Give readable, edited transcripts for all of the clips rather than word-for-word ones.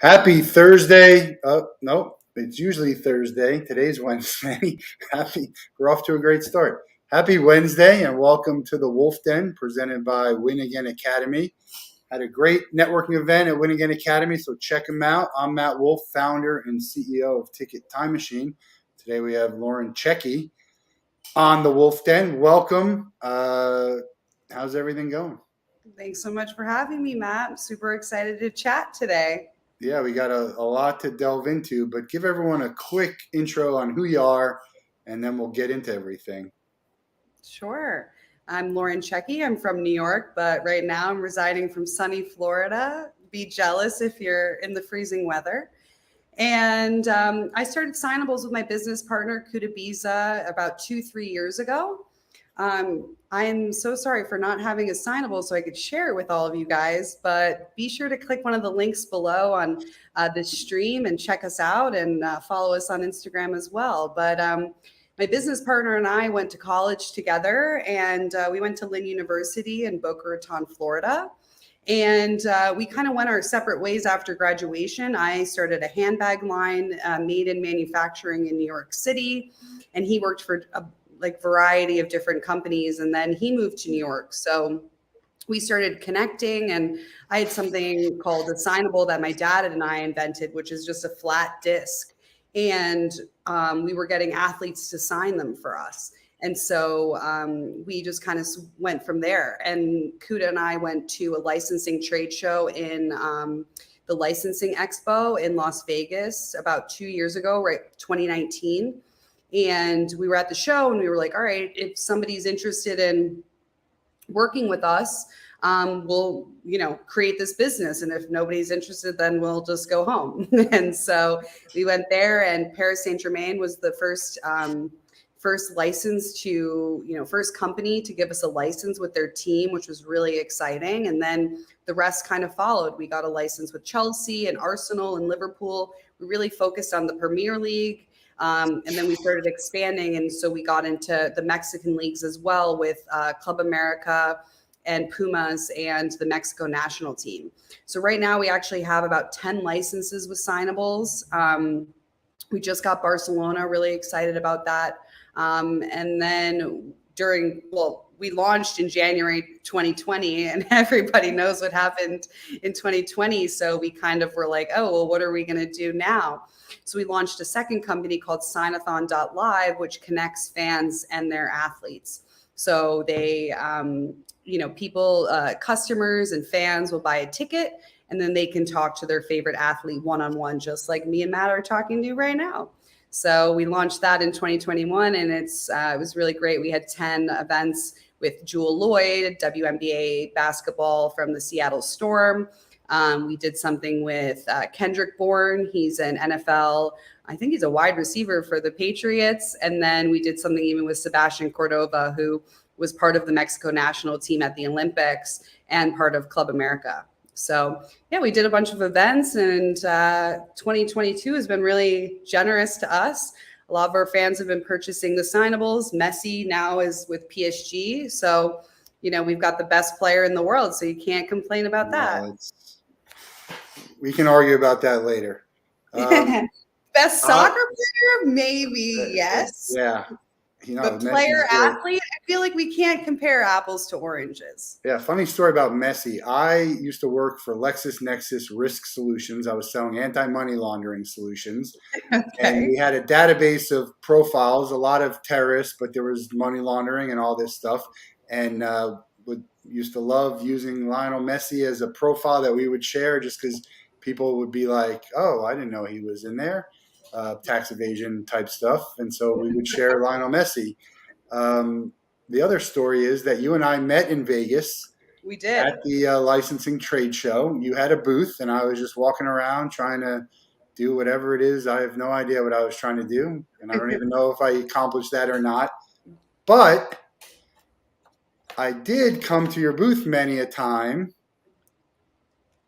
Happy Thursday. Nope, it's usually Thursday. Today's Wednesday. We're off to a great start. Happy Wednesday and welcome to the Wolff Den presented by Win Again Academy. Had a great networking event at Win Again Academy, so check them out. I'm Matt Wolff, founder and CEO of Ticket Time Machine. Today we have Lauren Cecchi on the Wolff Den. Welcome. How's everything going? Thanks so much for having me, Matt. I'm super excited to chat today. Yeah, we got a lot to delve into, but give everyone a quick intro on who you are, and then we'll get into everything. Sure. I'm Lauren Cecchi. I'm from New York, but right now I'm residing from sunny Florida. Be jealous if you're in the freezing weather. And I started Signables with my business partner, Kuda Biza, about 3 years ago. I'm so sorry for not having a signable so I could share it with all of you guys, but be sure to click one of the links below on this stream and check us out and follow us on Instagram as well. But my business partner and I went to college together, and we went to Lynn University in Boca Raton, Florida. And we kind of went our separate ways after graduation. I started a handbag line made in manufacturing in New York City, and he worked for a variety of different companies, and then he moved to New York. So we started connecting, and I had something called a signable that my dad and I invented, which is just a flat disc. And we were getting athletes to sign them for us. And so we just kind of went from there. And Kuda and I went to a licensing trade show in the Licensing Expo in Las Vegas about 2 years ago, right? 2019. And we were at the show and we were like, all right, if somebody's interested in working with us, we'll, create this business. And if nobody's interested, then we'll just go home. And so we went there, and Paris Saint-Germain was the first license to, first company to give us a license with their team, which was really exciting. And then the rest kind of followed. We got a license with Chelsea and Arsenal and Liverpool. We really focused on the Premier League. And then we started expanding. And so we got into the Mexican leagues as well with Club America and Pumas and the Mexico national team. So right now we actually have about 10 licenses with Signables. We just got Barcelona, really excited about that. And then we launched in January 2020, and everybody knows what happened in 2020. So we kind of were like, oh, well, what are we going to do now? So we launched a second company called Signathon.live, which connects fans and their athletes. So they, customers and fans will buy a ticket, and then they can talk to their favorite athlete one-on-one, just like me and Matt are talking to you right now. So we launched that in 2021, and it was really great. We had 10 events with Jewel Lloyd, WNBA basketball from the Seattle Storm. We did something with Kendrick Bourne. He's an NFL, I think he's a wide receiver for the Patriots. And then we did something even with Sebastian Cordova, who was part of the Mexico national team at the Olympics and part of Club America. So yeah, we did a bunch of events, and 2022 has been really generous to us. A lot of our fans have been purchasing the signables. Messi now is with PSG. So, we've got the best player in the world, so you can't complain about that. Well, we can argue about that later. Best soccer player? Maybe, yes. Yeah. But player athlete, I feel like we can't compare apples to oranges. Yeah, funny story about Messi. I used to work for LexisNexis Risk Solutions. I was selling anti-money laundering solutions. Okay. And we had a database of profiles, a lot of terrorists, but there was money laundering and all this stuff. And used to love using Lionel Messi as a profile that we would share, just because people would be like, oh, I didn't know he was in there. Tax evasion type stuff. And so we would share Lionel Messi. The other story is that you and I met in Vegas. We did. At the licensing trade show. You had a booth, and I was just walking around trying to do whatever it is. I have no idea what I was trying to do, and I don't even know if I accomplished that or not. But I did come to your booth many a time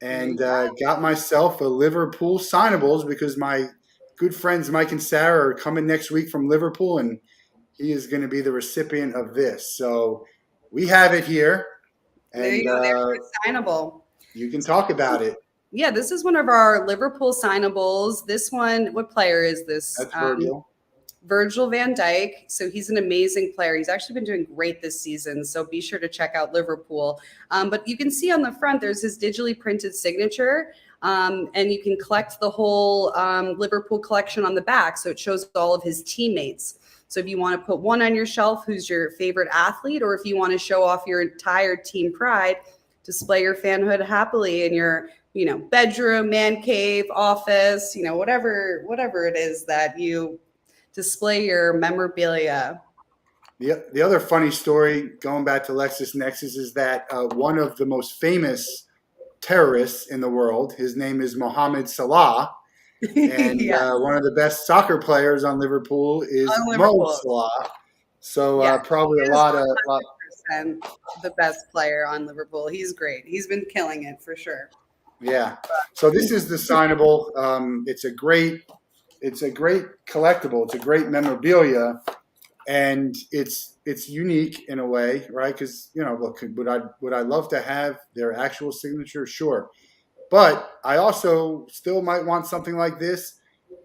and got myself a Liverpool signables, because my good friends Mike and Sarah are coming next week from Liverpool, and he is going to be the recipient of this. So we have it here. And there you go. There's your signable. You can talk about it. Yeah, this is one of our Liverpool signables. This one, what player is this? That's Virgil. Virgil van Dijk. So he's an amazing player. He's actually been doing great this season. So be sure to check out Liverpool. But you can see on the front, there's his digitally printed signature. And you can collect the whole Liverpool collection on the back. So it shows all of his teammates. So if you want to put one on your shelf, who's your favorite athlete, or if you want to show off your entire team pride, display your fanhood happily in your bedroom, man cave, office, whatever it is that you display your memorabilia. The other funny story going back to LexisNexis is that one of the most famous terrorists in the world, his name is Mohammed Salah, and Yeah, one of the best soccer players on Liverpool is on Mo Liverpool. Salah. So Yeah, probably he a is lot. 100% the best player on Liverpool. He's great. He's been killing it for sure. Yeah. So this is the signable. It's a great collectible. It's a great memorabilia, and it's unique in a way, right? Because look, would I love to have their actual signature? Sure, but I also still might want something like this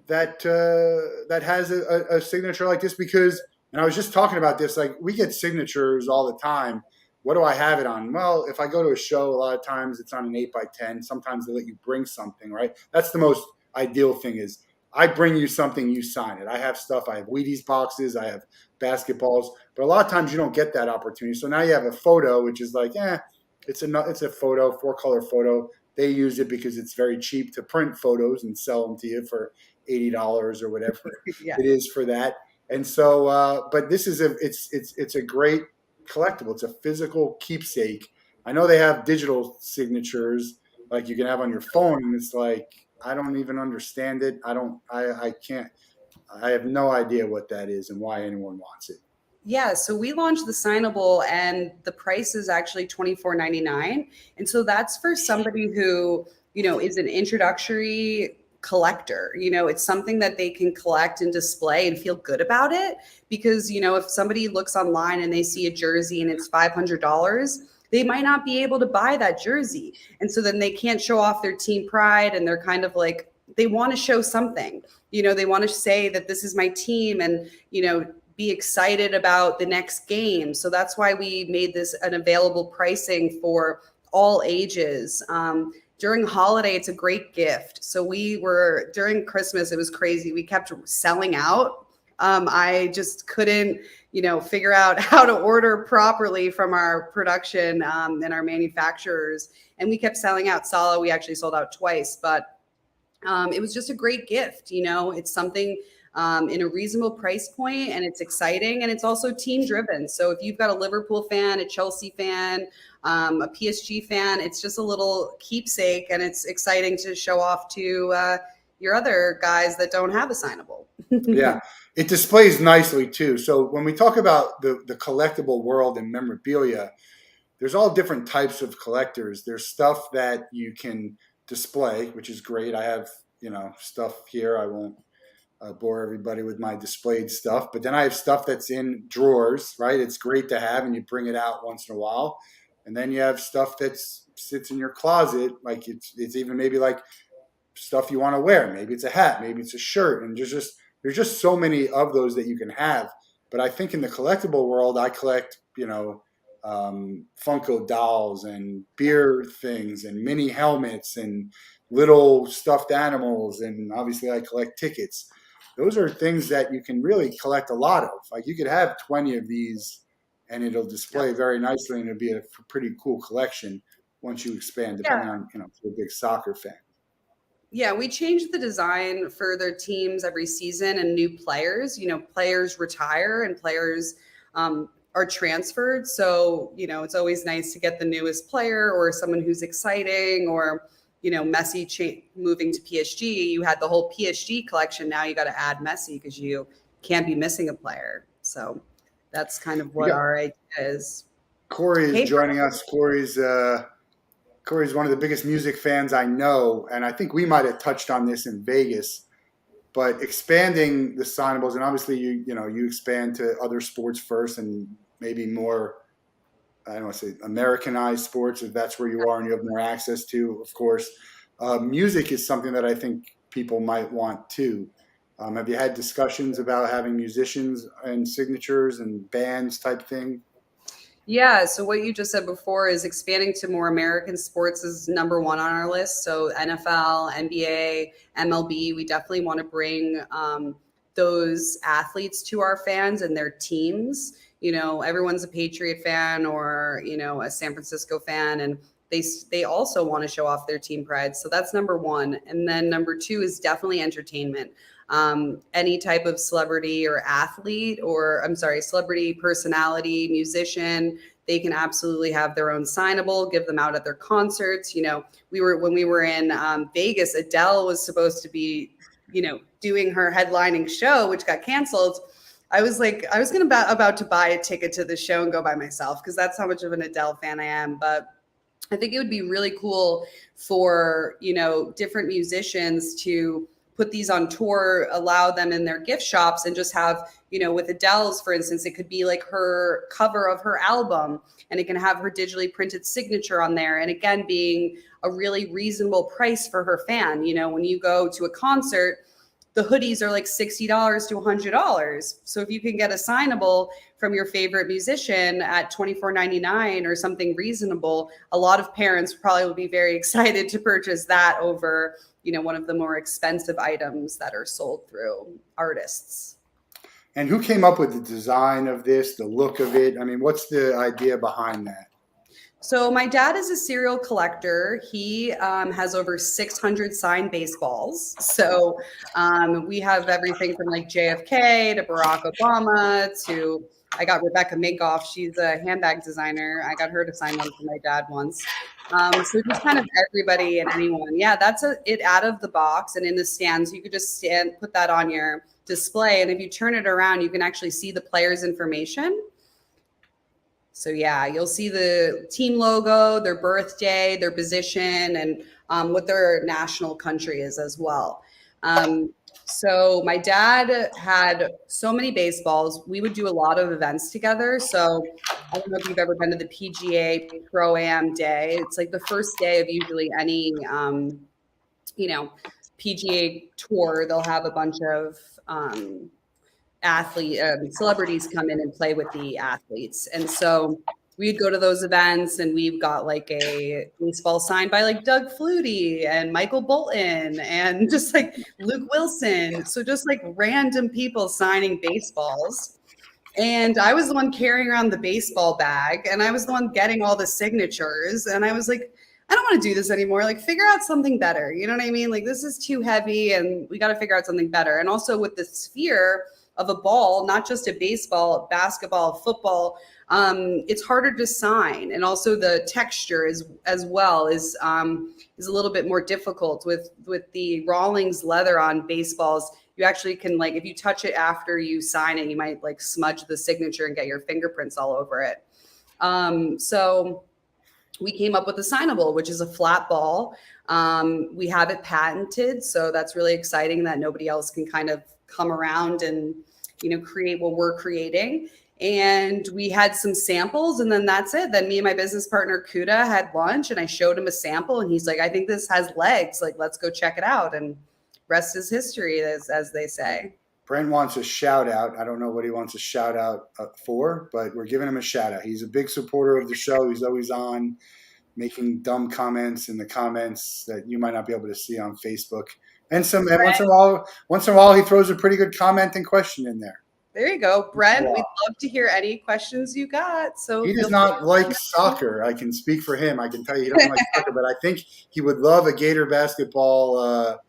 that has a signature like this because. And I was just talking about this. Like we get signatures all the time. What do I have it on? Well, if I go to a show, a lot of times it's on an 8x10. Sometimes they let you bring something, right? That's the most ideal thing is I bring you something, you sign it. I have stuff. I have Wheaties boxes. I have basketballs. But a lot of times you don't get that opportunity. So now you have a photo, which is like, it's a photo, 4-color photo. They use it because it's very cheap to print photos and sell them to you for $80 or whatever Yeah. it is for that. And so, but this is it's a great collectible. It's a physical keepsake. I know they have digital signatures like you can have on your phone, and it's like I don't even understand it. I can't. I have no idea what that is and why anyone wants it. Yeah, so we launched the Signable, and the price is actually $24.99. And so that's for somebody who, is an introductory collector. It's something that they can collect and display and feel good about it. Because, if somebody looks online and they see a jersey and it's $500, they might not be able to buy that jersey. And so then they can't show off their team pride, and they're kind of like, they want to show something. They want to say that this is my team, and, be excited about the next game. So that's why we made this an available pricing for all ages. During holiday, it's a great gift. So during Christmas, it was crazy. We kept selling out. I just couldn't, figure out how to order properly from our production and our manufacturers. And we kept selling out. Sala, we actually sold out twice, but it was just a great gift. It's something in a reasonable price point, and it's exciting, and it's also team driven. So if you've got a Liverpool fan, a Chelsea fan, a PSG fan, it's just a little keepsake, and it's exciting to show off to your other guys that don't have a signable. Yeah, it displays nicely too. So when we talk about the collectible world and memorabilia, there's all different types of collectors. There's stuff that you can display, which is great. I have stuff here. I won't bore everybody with my displayed stuff. But then I have stuff that's in drawers, right? It's great to have, and you bring it out once in a while. And then you have stuff that sits in your closet, like it's even maybe like stuff you want to wear. Maybe it's a hat, maybe it's a shirt, and there's just so many of those that you can have. But I think in the collectible world, I collect Funko dolls and beer things and mini helmets and little stuffed animals, and obviously I collect tickets. Those are things that you can really collect a lot of. Like you could have 20 of these, and it'll Yep. display very nicely, and it'll be a pretty cool collection once you expand, Yeah. depending on if you're a big soccer fan. Yeah, we change the design for their teams every season, and new players. Players retire and players are transferred. So, it's always nice to get the newest player or someone who's exciting, or, Messi moving to PSG. You had the whole PSG collection. Now you got to add Messi because you can't be missing a player. So that's kind of We what got our idea is. Corey is Hey, joining us. Corey's one of the biggest music fans I know, and I think we might have touched on this in Vegas. But expanding the signables, and obviously you expand to other sports first, and maybe more. I don't want to say Americanized sports if that's where you are and you have more access to, of course. Music is something that I think people might want too. Have you had discussions about having musicians and signatures and bands type thing? Yeah, so what you just said before is expanding to more American sports is number one on our list. So NFL, NBA, MLB, we definitely want to bring those athletes to our fans and their teams. You know, everyone's a Patriot fan or, you know, a San Francisco fan, and they also want to show off their team pride. So that's number one. And then number two is definitely entertainment. Any type of celebrity or athlete, or I'm sorry, celebrity personality, musician, they can absolutely have their own signable, give them out at their concerts. You know, when we were in Vegas, Adele was supposed to be, you know, doing her headlining show, which got canceled. I was like, I was gonna about to buy a ticket to the show and go by myself because that's how much of an Adele fan I am. But I think it would be really cool for, you know, different musicians to put these on tour, allow them in their gift shops, and just have, you know, with Adele's, for instance, it could be like her cover of her album, and it can have her digitally printed signature on there. And again, being a really reasonable price for her fan. You know, when you go to a concert, the hoodies are like $60 to $100. So if you can get a signable from your favorite musician at $24.99 or something reasonable, a lot of parents probably will be very excited to purchase that over, you know, one of the more expensive items that are sold through artists. And who came up with the design of this, the look of it? I mean, what's the idea behind that? So my dad is a serial collector. He has over 600 signed baseballs. So we have everything from like JFK to Barack Obama to I got Rebecca Minkoff. She's a handbag designer. I got her to sign one for my dad once. So just kind of everybody and anyone. Yeah, that's it out of the box and in the stands. You could just put that on your display, and if you turn it around, you can actually see the player's information. So yeah, you'll see the team logo, their birthday, their position, and what their national country is as well. So my dad had so many baseballs. We would do a lot of events together. So I don't know if you've ever been to the PGA Pro Am Day. It's like the first day of usually any, you know, PGA tour. They'll have a bunch of celebrities come in and play with the athletes. And so we'd go to those events, and we've got like a baseball signed by like Doug Flutie and Michael Bolton and just like Luke Wilson. So just like random people signing baseballs. And I was the one carrying around the baseball bag, and I was the one getting all the signatures. And I was like, I don't want to do this anymore. Like, figure out something better. You know what I mean? Like, this is too heavy, and we got to figure out something better. And also with the sphere of a ball, not just a baseball, basketball, football, it's harder to sign. And also the texture is as well is a little bit more difficult with the Rawlings leather on baseballs. You actually can, like, if you touch it after you sign it, you might like smudge the signature and get your fingerprints all over it. So we came up with a signable, which is a flat ball. We have it patented, so that's really exciting that nobody else can kind of come around and, you know, create what we're creating. And we had some samples, and then that's it. Then me and my business partner Kuda had lunch, and I showed him a sample, and he's like, I think this has legs. Like, let's go check it out. And rest is history, as they say. Brent wants a shout out. I don't know what he wants a shout out for, but we're giving him a shout out. He's a big supporter of the show. He's always on making dumb comments in the comments that you might not be able to see on Facebook. And once in a while, he throws a pretty good comment and question in there. There you go, Brent. We'd love to hear any questions you got. So he does not like soccer. I can speak for him. I can tell you he doesn't like soccer, but I think he would love a Gator basketball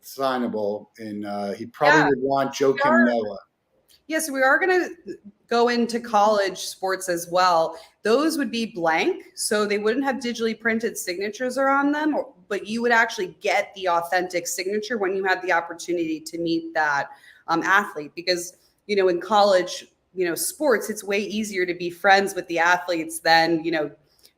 signable, and he probably would want Joakim Noah. Yes, we are going to go into college sports as well. Those would be blank, so they wouldn't have digitally printed signatures around them, but you would actually get the authentic signature when you had the opportunity to meet that athlete. Because, you know, in college, you know, sports, it's way easier to be friends with the athletes than, you know,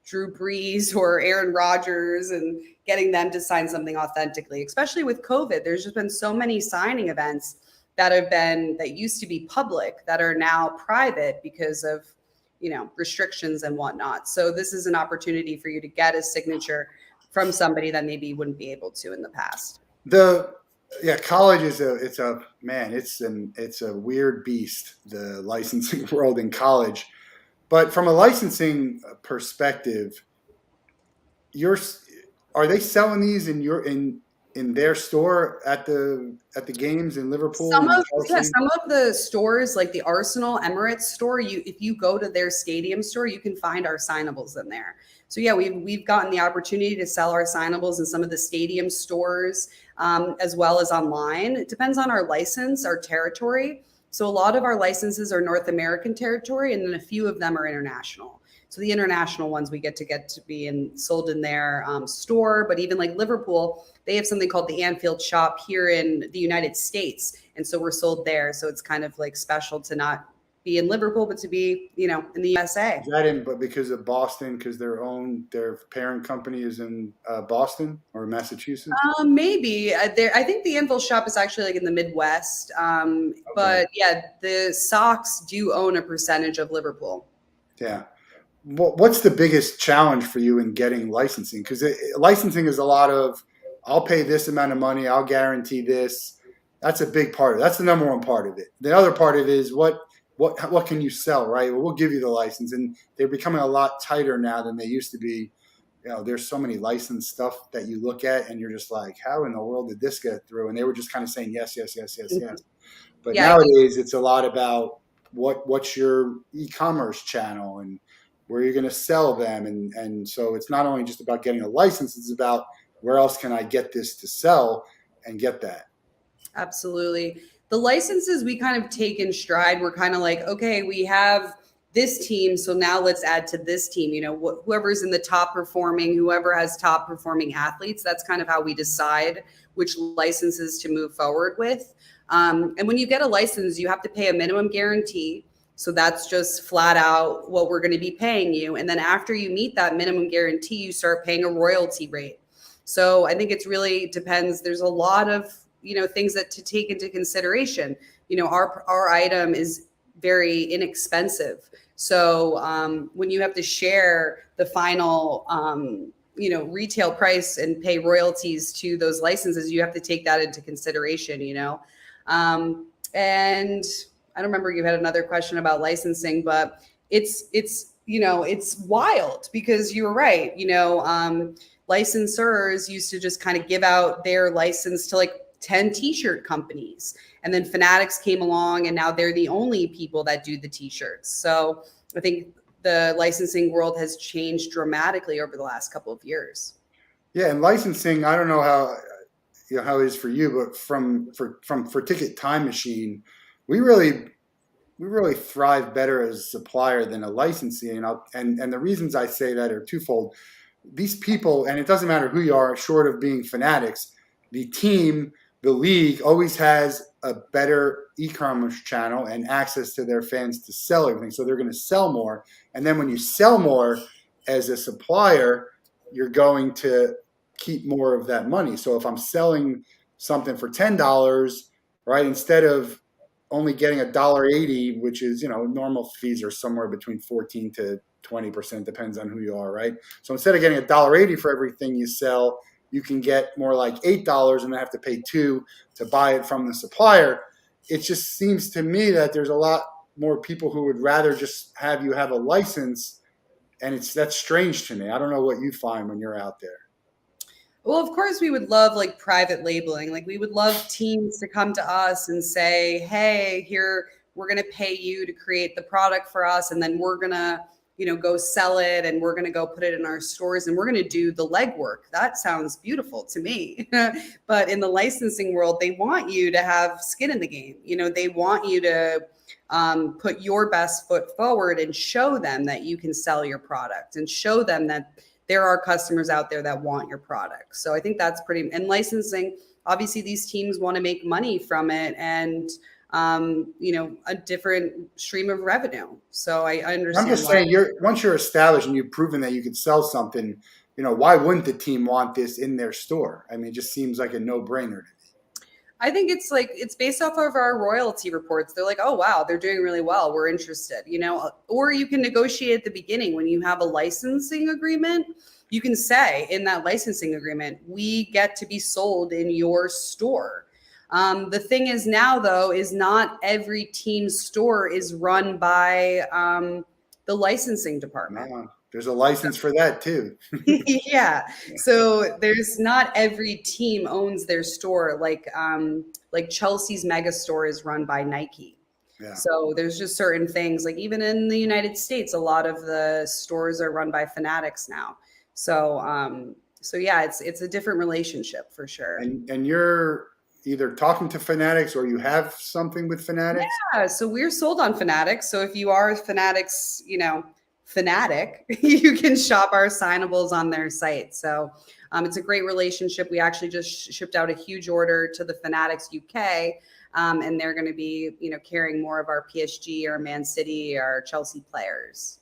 Drew Brees or Aaron Rodgers and getting them to sign something authentically, especially with COVID. There's just been so many signing events that used to be public that are now private because of, you know, restrictions and whatnot. So this is an opportunity for you to get a signature from somebody that maybe you wouldn't be able to in the past. The Yeah, college is it's a man, it's a weird beast, the licensing world in college. But from a licensing perspective, you're are they selling these in their store at the games in Liverpool Some and of Chelsea? some of the stores like the Arsenal Emirates store, you if you go to their stadium store, you can find our signables in there. So yeah, we've gotten the opportunity to sell our signables in some of the stadium stores, as well as online. It depends on our license, our territory. So a lot of our licenses are North American territory, and then a few of them are international. So the international ones we get to be sold in their store, but even like Liverpool, they have something called the Anfield Shop here in the United States, and so we're sold there. So it's kind of like special to not be in Liverpool, but to be, in the USA. Is that in but because of Boston, because their parent company is in Boston or Massachusetts? Maybe I think the Anfield Shop is actually like in the Midwest, Okay, but yeah, the Sox do own a percentage of Liverpool. yeah. What's the biggest challenge for you in getting licensing? Because licensing is a lot of, I'll pay this amount of money, I'll guarantee this. That's a big part of it. That's the number one part of it. The other part of it is what can you sell, right? Well, we'll give you the license, and they're becoming a lot tighter now than they used to be. There's so many licensed stuff that you look at, and you're just like, how in the world did this get through? And they were just kind of saying yes, yes, yes, yes, Mhm. yes. But Yeah, nowadays, it's a lot about what's your e-commerce channel and where you're going to sell them, and so it's not only just about getting a license; it's about where else can I get this to sell and get that. absolutely. The licenses we kind of take in stride. We're kind of like, okay, we have this team, so now let's add to this team. Whoever's in the top performing, whoever has top performing athletes, that's kind of how we decide which licenses to move forward with. And when you get a license, you have to pay a minimum guarantee. So that's just flat out what we're going to be paying you. And then after you meet that minimum guarantee, you start paying a royalty rate. So I think it's really depends. There's a lot of things that to take into consideration. Our item is very inexpensive. So when you have to share the final retail price and pay royalties to those licenses, you have to take that into consideration. And I don't remember, you had another question about licensing, but it's wild because you were right. Licensors used to just kind of give out their license to like 10 t-shirt companies, and then Fanatics came along and now they're the only people that do the t-shirts. So I think the licensing world has changed dramatically over the last couple of years. Yeah, and licensing, I don't know how how it is for you, but for Ticket Time Machine, we really we really thrive better as a supplier than a licensee, and the reasons I say that are twofold. These people, and it doesn't matter who you are, short of being Fanatics, the team, the league always has a better e-commerce channel and access to their fans to sell everything. So they're going to sell more. And then when you sell more as a supplier, you're going to keep more of that money. So if I'm selling something for $10, right, instead of only getting $1.80, which is, normal fees are somewhere between 14 to 20%, depends on who you are, right? So instead of getting $1.80 for everything you sell, you can get more like $8 and then have to pay $2 to buy it from the supplier. It just seems to me that there's a lot more people who would rather just have you have a license, and that's strange to me. I don't know what you find when you're out there. Well, of course, we would love like private labeling. Like we would love teams to come to us and say, "Hey, here we're going to pay you to create the product for us, and then we're going to, go sell it, and we're going to go put it in our stores, and we're going to do the legwork." That sounds beautiful to me. But in the licensing world, they want you to have skin in the game. They want you to put your best foot forward and show them that you can sell your product and show them that there are customers out there that want your product. So I think that's and licensing, obviously these teams want to make money from it and, a different stream of revenue. So I I'm understand just why. saying, once you're established and you've proven that you could sell something, why wouldn't the team want this in their store? I mean, it just seems like a no-brainer to me. I think it's based off of our royalty reports. They're like, oh wow, they're doing really well. We're interested, or you can negotiate at the beginning when you have a licensing agreement. you can say in that licensing agreement, we get to be sold in your store. The thing is now, though, is not every team's store is run by the licensing department. No, there's a license for that too. Yeah. So there's not every team owns their store. Like Chelsea's mega store is run by Nike. Yeah. So there's just certain things, like even in the United States, a lot of the stores are run by Fanatics now. So yeah, it's a different relationship for sure. And you're either talking to Fanatics or you have something with Fanatics. Yeah, so we're sold on Fanatics. So if you are Fanatics, fanatic, you can shop our signables on their site. So it's a great relationship. We actually just shipped out a huge order to the Fanatics UK, and they're going to be, carrying more of our PSG, our Man City, our Chelsea players.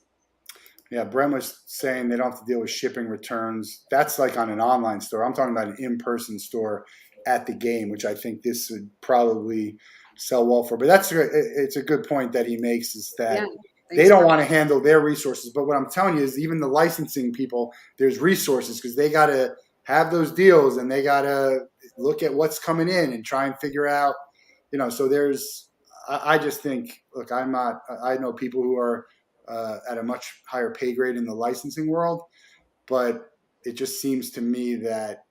Yeah, Brent was saying they don't have to deal with shipping returns. That's like on an online store. I'm talking about an in-person store at the game, which I think this would probably sell well for. But it's a good point that he makes, is that Yeah, they thanks don't for want to handle their resources. But what I'm telling you is even the licensing people, there's resources because they got to have those deals and they got to look at what's coming in and try and figure out, so I just think, look, I know people who are at a much higher pay grade in the licensing world, but it just seems to me that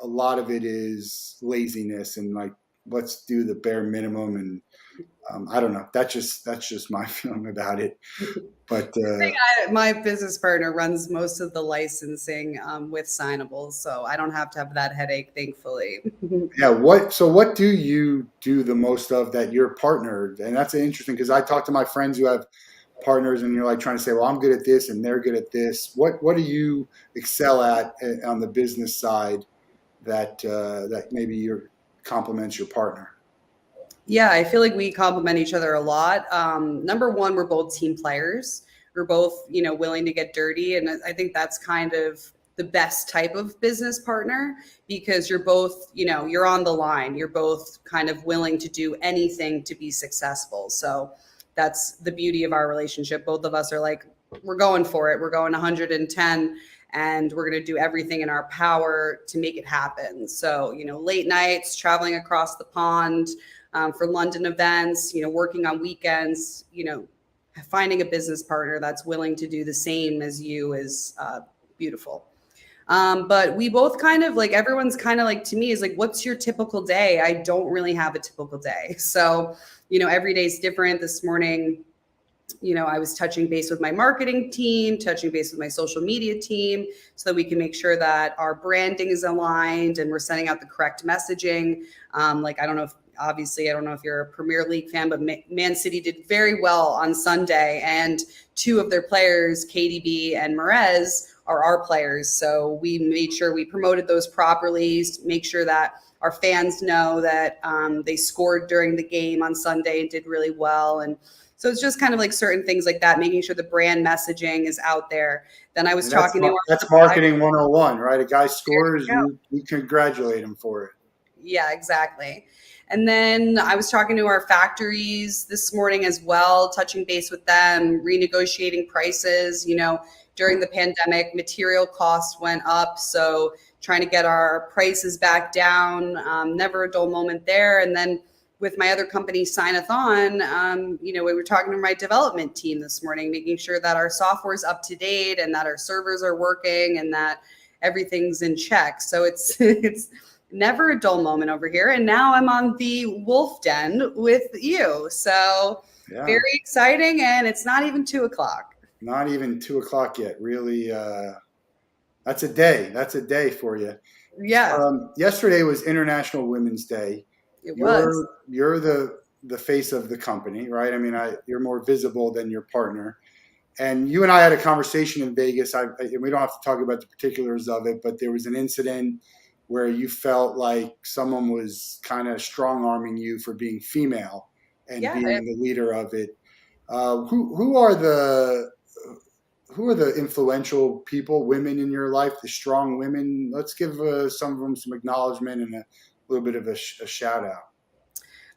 a lot of it is laziness and like, let's do the bare minimum. And I don't know. That's just my feeling about it. But my business partner runs most of the licensing with Signables, so I don't have to have that headache, thankfully. yeah, what do you do the most of that you're partnered? And that's interesting because I talk to my friends who have partners and you're like trying to say, well, I'm good at this and they're good at this. What do you excel at on the business side that maybe your complements your partner? Yeah, I feel like we complement each other a lot. Number one, we're both team players. We're both, willing to get dirty. And I think that's kind of the best type of business partner because you're both, you're on the line. You're both kind of willing to do anything to be successful. So that's the beauty of our relationship. Both of us are like, we're going for it. We're going 110 and we're going to do everything in our power to make it happen. So, late nights, traveling across the pond, for London events, working on weekends, finding a business partner that's willing to do the same as you is beautiful. But we both kind of like, everyone's kind of like, to me is like, what's your typical day? I don't really have a typical day. So, every day is different. This morning, I was touching base with my marketing team, touching base with my social media team so that we can make sure that our branding is aligned and we're sending out the correct messaging. Like, I don't know if you're a Premier League fan, but Man City did very well on Sunday, and two of their players, KDB and Mahrez, are our players. So we made sure we promoted those properly, make sure that our fans know that they scored during the game on Sunday and did really well. And so it's just kind of like certain things like that, making sure the brand messaging is out there. Then I was And talking to that's marketing 101, right? A guy scores, you congratulate him for it. Yeah, exactly. And then I was talking to our factories this morning as well, touching base with them, renegotiating prices. During the pandemic, material costs went up. So trying to get our prices back down, never a dull moment there. And then with my other company, Signathon, we were talking to my development team this morning, making sure that our software is up to date and that our servers are working and that everything's in check. So it's never a dull moment over here. And now I'm on the Wolff Den with you. So very exciting. And it's not even 2:00. Not even 2:00 yet. Really, that's a day. That's a day for you. Yeah. Yesterday was International Women's Day. It was. You're the face of the company, right? I mean, you're more visible than your partner. And you and I had a conversation in Vegas. We don't have to talk about the particulars of it, but there was an incident where you felt like someone was kind of strong arming you for being female and being the leader of it. Who are the influential people, women in your life, the strong women? Let's give some of them some acknowledgement and a little bit of a shout out.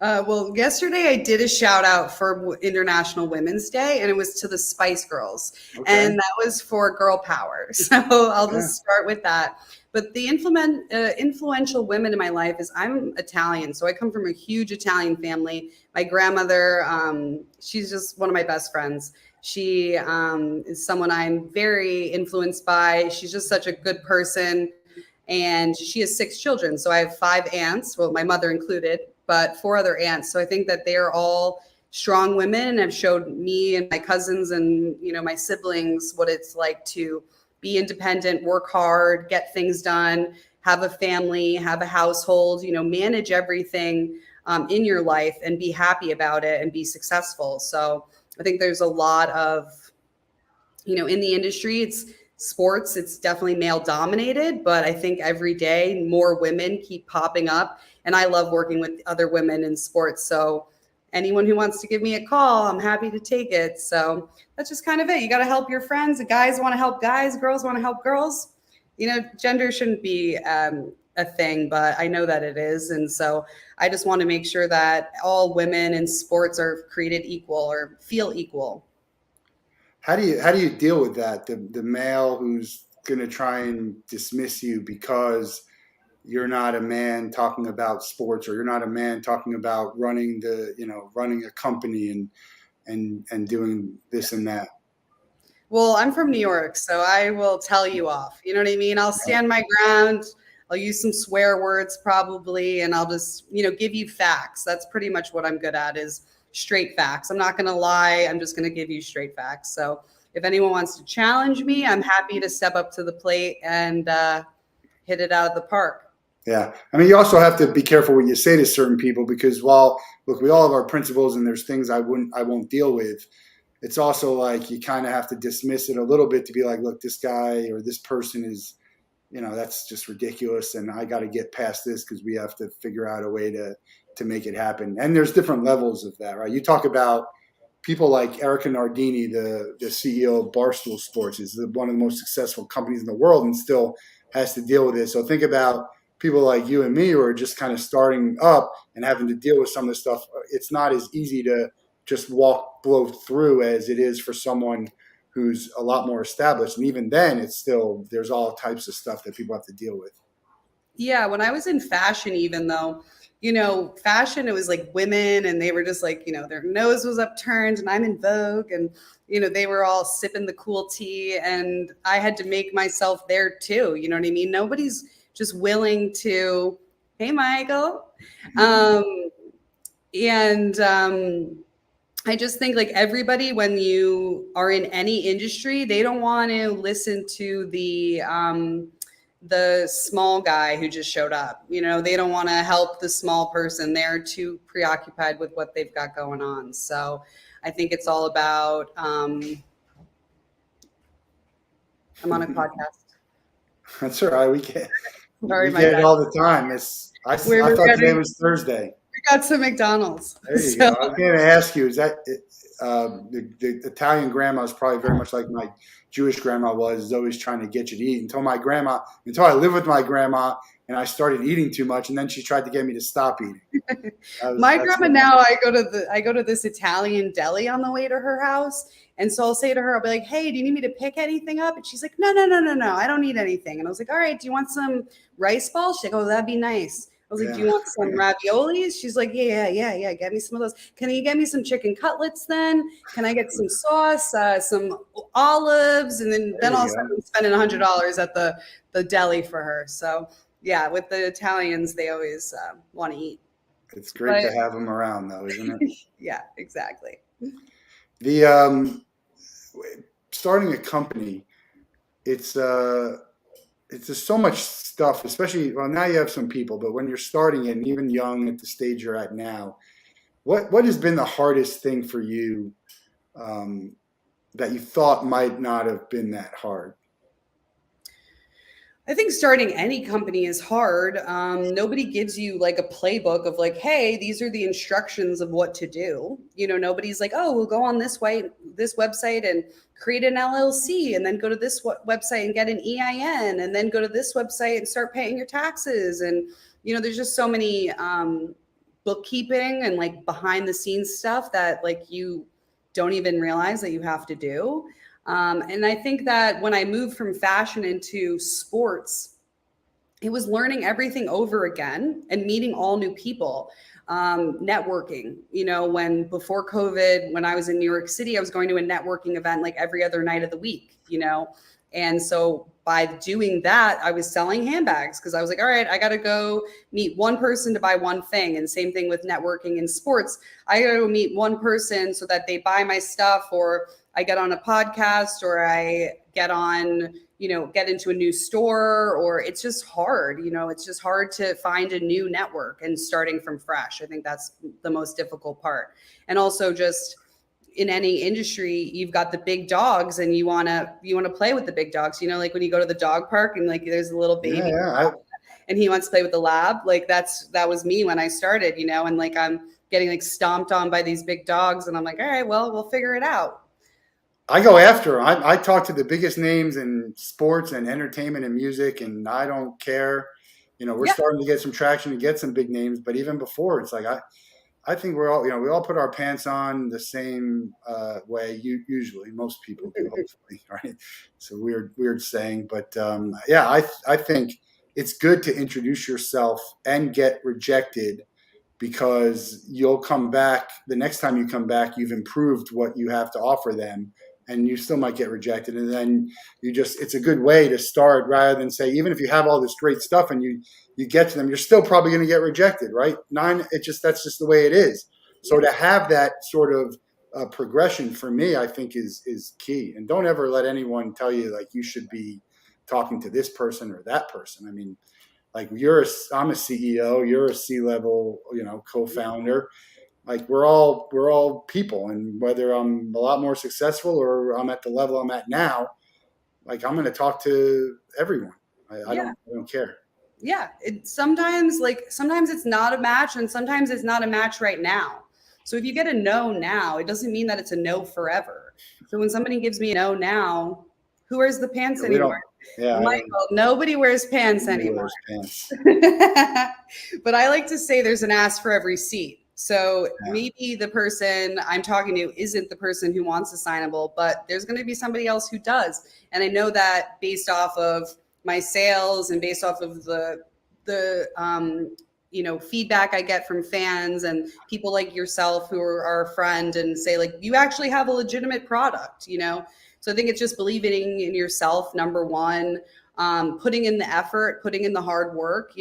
Well, yesterday I did a shout out for International Women's Day, and it was to the Spice Girls, Okay. and that was for girl power. So I'll Yeah. just start with that. But the influential women in my life is I'm Italian, so I come from a huge Italian family. My grandmother, she's just one of my best friends. She is someone I'm very influenced by. She's just such a good person, and she has 6 children. So I have 5 aunts, well, my mother included, but 4 other aunts. So I think that they are all strong women and have showed me and my cousins and my siblings what it's like to be independent, work hard, get things done, have a family, have a household, manage everything in your life and be happy about it and be successful. So I think there's a lot of in the industry, it's sports, it's definitely male dominated, but I think every day more women keep popping up. And I love working with other women in sports. So anyone who wants to give me a call, I'm happy to take it. So that's just kind of it. You got to help your friends. The guys want to help guys, girls want to help girls. Gender shouldn't be a thing, but I know that it is. And so I just want to make sure that all women in sports are created equal or feel equal. How do you deal with that? The male who's going to try and dismiss you because you're not a man talking about sports, or you're not a man talking about running a company and doing this and that. Well, I'm from New York, so I will tell you off. You know what I mean? I'll stand my ground. I'll use some swear words probably, and I'll just, give you facts. That's pretty much what I'm good at is straight facts. I'm not going to lie. I'm just going to give you straight facts. So if anyone wants to challenge me, I'm happy to step up to the plate and hit it out of the park. Yeah, I mean, you also have to be careful what you say to certain people, because while look, we all have our principles, and there's things I won't deal with. It's also like you kind of have to dismiss it a little bit to be like, look, this guy or this person is, that's just ridiculous, and I got to get past this because we have to figure out a way to make it happen. And there's different levels of that, right? You talk about people like Erica Nardini, the CEO of Barstool Sports, is one of the most successful companies in the world, and still has to deal with it. So think about people like you and me who are just kind of starting up and having to deal with some of the stuff. It's not as easy to just blow through as it is for someone who's a lot more established. And even then, it's still there's all types of stuff that people have to deal with. Yeah, when I was in fashion, even though, fashion, it was like women and they were just like, their nose was upturned and I'm in Vogue and, they were all sipping the cool tea and I had to make myself there too. You know what I mean? Nobody's just willing to, hey, Michael. Um, and I just think like everybody, when you are in any industry, they don't want to listen to the small guy who just showed up. They don't want to help the small person. They're too preoccupied with what they've got going on. So I think it's all about I'm on a podcast. That's all right. We Sorry, my get it bad. all the time. I We're thought today getting was Thursday. we got some McDonald's. There you go. So I was going to ask you, is that the Italian grandma is probably very much like my Jewish grandma was, is always trying to get you to eat. Until I lived with my grandma and I started eating too much, and then she tried to get me to stop eating. my That's grandma now, I go to this Italian deli on the way to her house. And so I'll say to her, I'll be like, hey, do you need me to pick anything up? And she's like, no, no, no, no, no. I don't need anything. And I was like, all right, do you want some rice balls? She's like, oh, that'd be nice. I was like, do yeah. you want some raviolis? She's like, yeah, yeah, yeah, yeah. Get me some of those. Can you get me some chicken cutlets then? Can I get some sauce, some olives? And then There all of you a sudden go. I'm spending $100 at the deli for her. So yeah, with the Italians, they always want to eat. It's great But to have them around, though, isn't it? yeah, exactly. The starting a company, it's it's just so much stuff, especially, well, now you have some people, but when you're starting it, and even young at the stage you're at now, what has been the hardest thing for you, um, that you thought might not have been that hard? I think starting any company is hard. Nobody gives you like a playbook of like, hey, these are the instructions of what to do. Nobody's like, oh, we'll go on this website and create an LLC, and then go to this website and get an EIN, and then go to this website and start paying your taxes. And there's just so many bookkeeping and like behind the scenes stuff that like you don't even realize that you have to do. And I think that when I moved from fashion into sports, it was learning everything over again and meeting all new people. Networking, when before COVID, when I was in New York City, I was going to a networking event like every other night of the week. And so by doing that, I was selling handbags because I was like, all right, I got to go meet one person to buy one thing. And same thing with networking in sports. I got to go meet one person so that they buy my stuff, or I get on a podcast, or I get on, get into a new store, or it's just hard. It's just hard to find a new network and starting from fresh. I think that's the most difficult part. And also just in any industry, you've got the big dogs and you want to play with the big dogs, like when you go to the dog park and like there's a little baby and he wants to play with the lab. Like that was me when I started, and like I'm getting like stomped on by these big dogs and I'm like, all right, well, we'll figure it out. I go after. I talk to the biggest names in sports and entertainment and music, and I don't care. We're starting to get some traction to get some big names, but even before, it's like I think we're all, we all put our pants on the same way. Usually, most people do, hopefully, right? It's a weird saying, but I think it's good to introduce yourself and get rejected, because you'll come back the next time you come back. You've improved what you have to offer them, and you still might get rejected. And then it's a good way to start, rather than say, even if you have all this great stuff and you get to them, you're still probably going to get rejected, right? That's just the way it is. So to have that sort of progression, for me, I think is key. And don't ever let anyone tell you like you should be talking to this person or that person. I mean, like I'm a CEO, you're a C-level, co-founder. Like we're all people, and whether I'm a lot more successful or I'm at the level I'm at now, like I'm going to talk to everyone. I don't care. Yeah. Sometimes it's not a match, and sometimes it's not a match right now. So if you get a no now, it doesn't mean that it's a no forever. So when somebody gives me a no now, who wears the pants anymore? Michael, nobody wears pants anymore. But I like to say there's an ass for every seat. So maybe the person I'm talking to isn't the person who wants a signable, but there's going to be somebody else who does. And I know that based off of my sales and based off of the feedback I get from fans and people like yourself who are our friend and say like, you actually have a legitimate product, So I think it's just believing in yourself, number one, putting in the effort, putting in the hard work,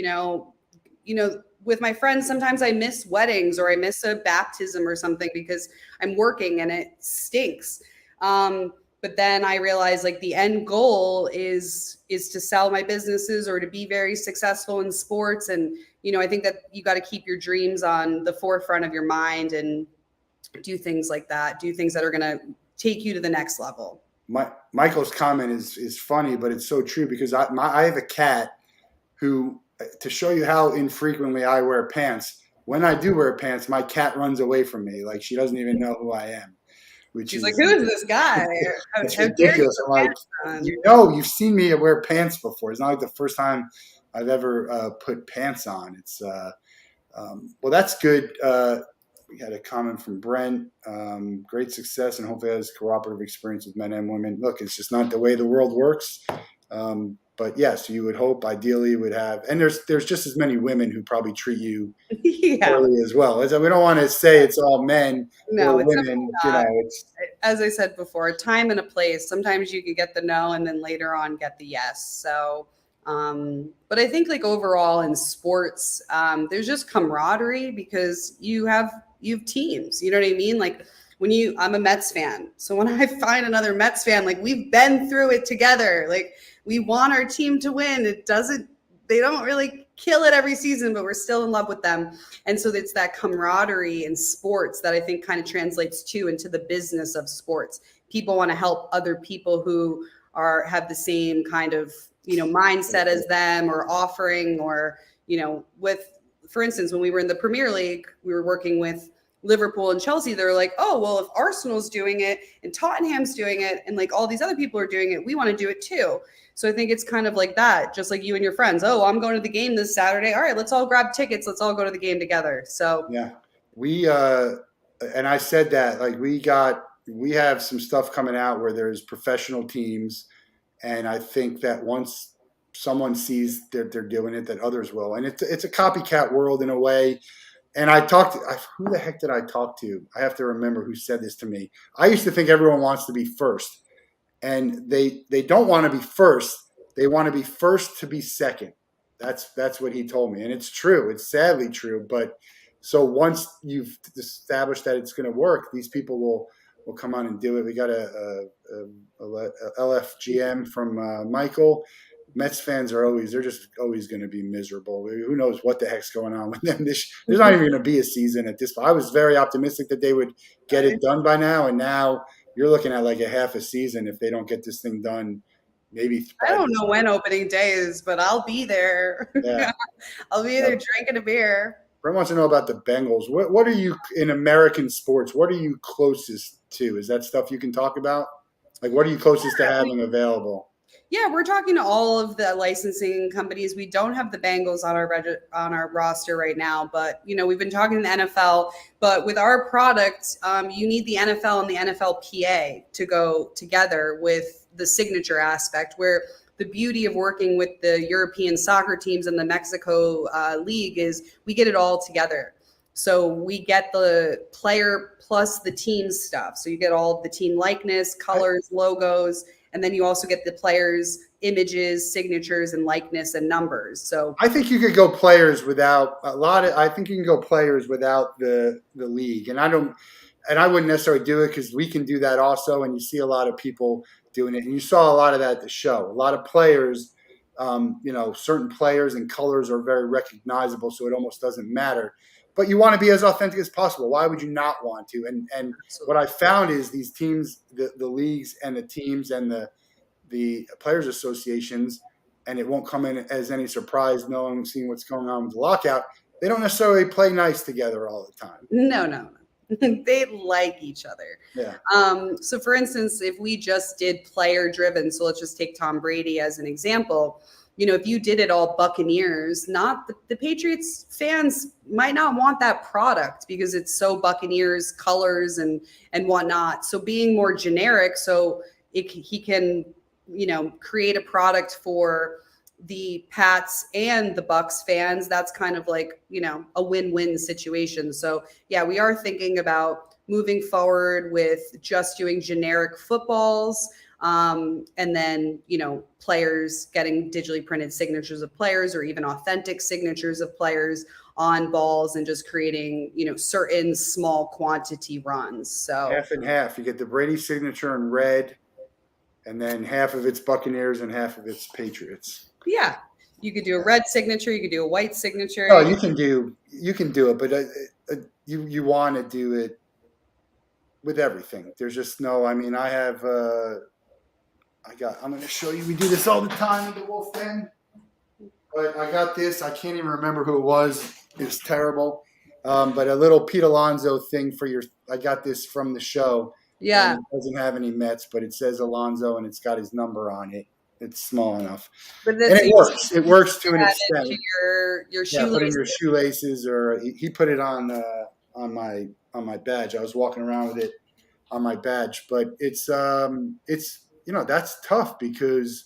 with my friends, sometimes I miss weddings or I miss a baptism or something because I'm working and it stinks. But then I realized like the end goal is to sell my businesses or to be very successful in sports. And, I think that you got to keep your dreams on the forefront of your mind and do things like that, do things that are going to take you to the next level. Michael's comment is funny, but it's so true, because I have a cat who, to show you how infrequently I wear pants, when I do wear pants, my cat runs away from me. Like she doesn't even know who I am. She's like, who is this guy? It's ridiculous. I'm like, you've seen me wear pants before. It's not like the first time I've ever put pants on. It's well, that's good. We had a comment from Brent. Great success, and hopefully has cooperative experience with men and women. Look, it's just not the way the world works. But yes, you would hope ideally would have, and there's just as many women who probably treat you poorly as well. We don't want to say it's all men or women. It's, as I said before, a time and a place. Sometimes you can get the no and then later on get the yes. So, but I think like overall in sports, there's just camaraderie because you have teams. You know what I mean? Like I'm a Mets fan. So when I find another Mets fan, like we've been through it together. Like we want our team to win. They don't really kill it every season, but we're still in love with them. And so it's that camaraderie in sports that I think kind of translates into the business of sports. People want to help other people who have the same kind of, mindset as them or offering or, for instance, when we were in the Premier League, we were working with Liverpool and Chelsea, they're like, oh, well, if Arsenal's doing it and Tottenham's doing it and like all these other people are doing it, we want to do it too. So I think it's kind of like that, just like you and your friends. Oh, I'm going to the game this Saturday. All right, let's all grab tickets. Let's all go to the game together. So Yeah. We and I said that like we have some stuff coming out where there's professional teams, and I think that once someone sees that they're doing it, that others will. And it's a copycat world in a way. And who the heck did I talk to? I have to remember who said this to me. I used to think everyone wants to be first, and they don't want to be first. They want to be first to be second. That's what he told me, and it's true. It's sadly true. But so once you've established that it's going to work, these people will come on and do it. We got a LFGM from Michael. Mets fans they're just always going to be miserable. Who knows what the heck's going on with them? There's not even going to be a season at this point. I was very optimistic that they would get it done by now, and now you're looking at like a half a season if they don't get this thing done. Maybe I don't know when opening day is, but I'll be there. Yeah. I'll be there drinking a beer. Brent wants to know about the Bengals. What are you in American sports? What are you closest to? Is that stuff you can talk about? Like, what are you closest to having available? Yeah, we're talking to all of the licensing companies. We don't have the Bengals on our roster right now, but we've been talking to the NFL. But with our product, you need the NFL and the NFLPA to go together with the signature aspect. Where the beauty of working with the European soccer teams and the Mexico League is we get it all together. So we get the player plus the team stuff. So you get all the team likeness, colors, logos. And then you also get the players' images, signatures, and likeness and numbers. So I think you could go players without I think you can go players without the league, and I wouldn't necessarily do it because we can do that also. And you see a lot of people doing it, and you saw a lot of that at the show. A lot of players, certain players and colors are very recognizable, so it almost doesn't matter. But you want to be as authentic as possible. Why would you not want to? And what I found is these teams, the leagues and the teams and the players associations, and it won't come in as any surprise knowing seeing what's going on with the lockout. They don't necessarily play nice together all the time. No. They like each other. Yeah. So for instance, if we just did player driven, so let's just take Tom Brady as an example. If you did it all Buccaneers, not the Patriots fans might not want that product because it's so Buccaneers colors and whatnot. So being more generic, so he can, create a product for the Pats and the Bucks fans. That's kind of like, a win-win situation. So yeah, we are thinking about moving forward with just doing generic footballs. And then, players getting digitally printed signatures of players or even authentic signatures of players on balls and just creating, certain small quantity runs. So half and half. You get the Brady signature in red, and then half of it's Buccaneers and half of it's Patriots. Yeah. You could do a red signature. You could do a white signature. Oh, you can do it, but you want to do it with everything. There's just no. I mean, I have. I'm going to show you. We do this all the time in the Wolff Den. But I got this. I can't even remember who it was. It was terrible. But a little Pete Alonso thing for your. I got this from the show. Yeah. It doesn't have any Mets, but it says Alonso and it's got his number on it. It's small enough. But and it works. It works to an extent. To your shoelaces. Yeah, put in your shoelaces, or he put it on my badge. I was walking around with it on my badge, but it's that's tough because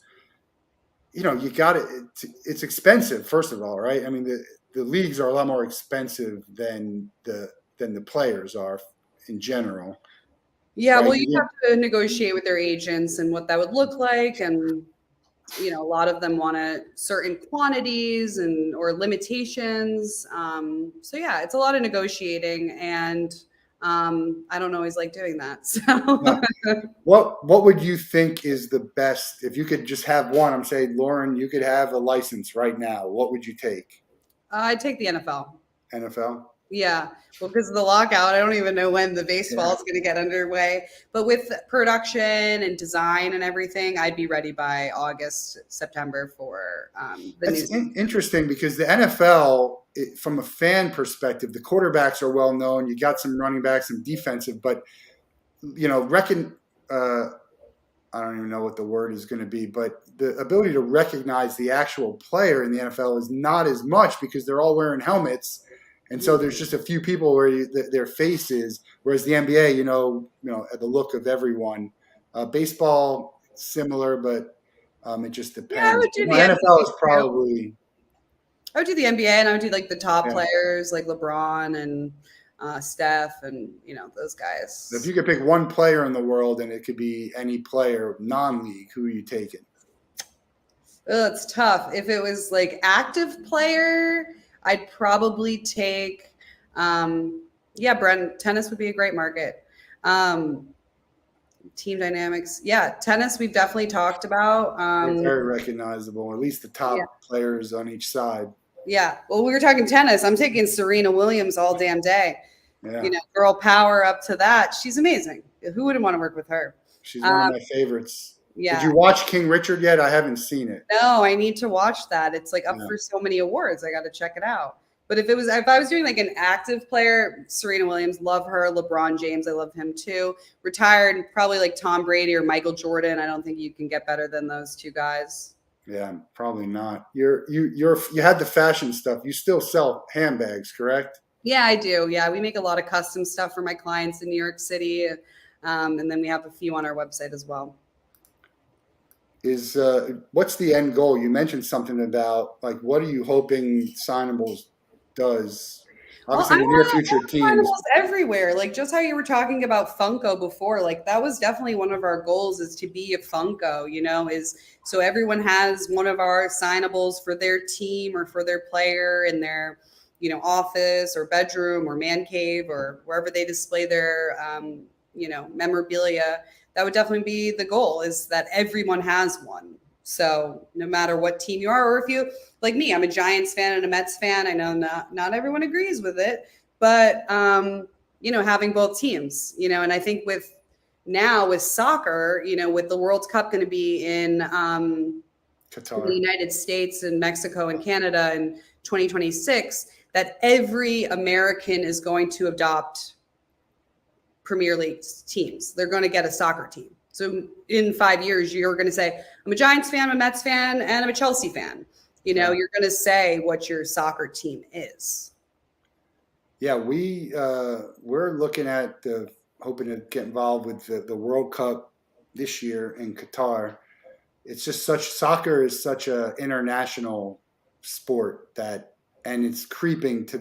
you got it. It's expensive, first of all, right? I mean, the leagues are a lot more expensive than the players are in general. Yeah, right? Well, you have to negotiate with their agents and what that would look like, and a lot of them want certain quantities or limitations. So yeah, it's a lot of negotiating, and I don't always like doing that. So what would you think is the best if you could just have one? I'm saying, Lauren, you could have a license right now. What would you take? I'd take the NFL. NFL? Yeah. Well, because of the lockout, I don't even know when the Yeah. baseball is going to get underway. But with production and design and everything, I'd be ready by August, September for the new That's season. interesting because the NFL, from a fan perspective, the quarterbacks are well known. You got some running backs, some defensive, but reckon. I don't even know what the word is going to be, but the ability to recognize the actual player in the NFL is not as much because they're all wearing helmets, and so there's just a few people where their faces. Whereas the NBA, at the look of everyone. Baseball similar, but it just Yeah, I depends. would do the NFL is NBA too. probably I would do the NBA, and I would do like the top yeah. players like LeBron and Steph and those If guys. you could pick one player in the world, and it could be any player, non-league, who are you taking? Oh, it's tough. If it was like active player, I'd probably take yeah, Brent, tennis would be a great market. Um, team dynamics. Yeah, tennis we've definitely talked about. They're very recognizable, at least the Yeah. top players on each side. Yeah. Well, we were talking tennis. I'm taking Serena Williams all damn day. Yeah, Girl power up to that. She's amazing. Who wouldn't want to work with her? she's one of Um, my favorites. Did yeah. you watch King Richard yet? I haven't seen it. No, I need to watch that. It's like up Yeah. for so many awards. I got to check it out. But if I was doing like an active player, Serena Williams, love her. LeBron James, I love him too. Retired, probably like Tom Brady or Michael Jordan. I don't think you can get better than those two guys. Yeah, probably not. You had the fashion stuff. You still sell handbags, correct? Yeah, I do. Yeah, we make a lot of custom stuff for my clients in New York City, and then we have a few on our website as well. Is what's the end goal? You mentioned something about like what are you hoping Signables does? Well, Obviously, I the near want future teams. animals everywhere. Like just how you were talking about Funko before, like that was definitely one of our goals is to be a Funko, is so everyone has one of our signables for their team or for their player in their, office or bedroom or man cave or wherever they display their, memorabilia. That would definitely be the goal is that everyone has one. So no matter what team you are, or if you like me, I'm a Giants fan and a Mets fan. I know not everyone agrees with it, but having both teams, and I think with soccer, with the World Cup going to be in the Qatar. United States and Mexico and Canada in 2026, that every American is going to adopt Premier League teams. They're going to get a soccer team. So in 5 years, you're going to say, I'm a Giants fan, I'm a Mets fan, and I'm a Chelsea fan. You're going to say what your soccer team is. Yeah, we're looking at hoping to get involved with the World Cup this year in Qatar. It's just soccer is such a international sport and it's creeping to